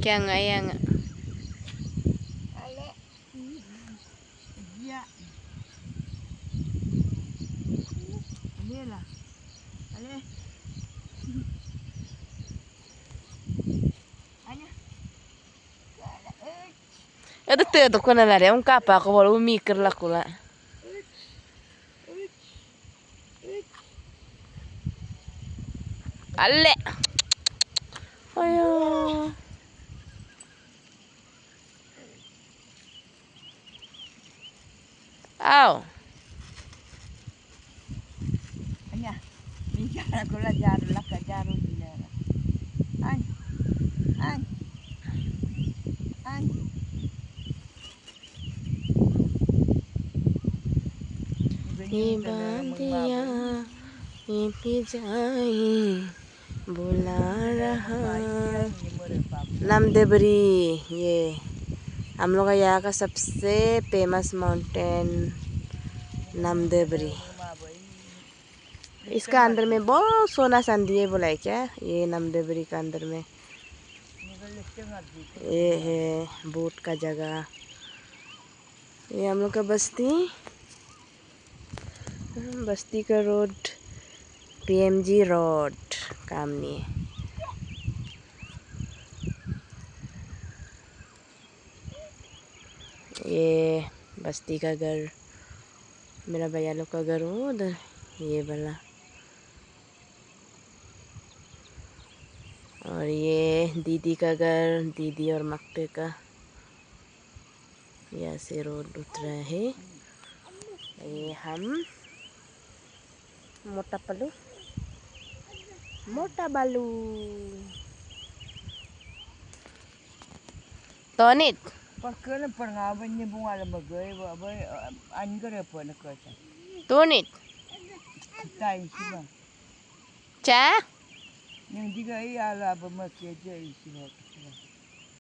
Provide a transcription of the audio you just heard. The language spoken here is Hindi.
Kaya nga, kaya nga. Ale. Ya. Ale lah. Ale. Anya. Ada tuh ko na lari, ang kapa ko wala umikir la kula. Ale. Ayo. Aw. Anya. Minta aku lah jaru lah ke jaru dia. An. An. An. ये बांधिया ये जाए बुला रहा नामदेवरी। ये हम लोग का यहाँ का सबसे फेमस माउंटेन नामदेवरी। इसका अंदर में बहुत सोना चांदी है बोला है क्या ये नामदेवरी का अंदर में। ये है बोट का जगह। ये हम लोग का बस्ती का रोड PMG रोड कामनी। ये बस्ती का घर मेरा भैया लोग का घर हो उधर ये वाला। और ये दीदी का घर दीदी और मक्के का। यहाँ से रोड उतरा है। ये हम मोटा बालू Tonit. Pakai pernah banyak bunga lembaga, anggur apa nak kata? Tonit. Tai sih bang. Cha. Yang tiga iya lah bermakai je isi waktu.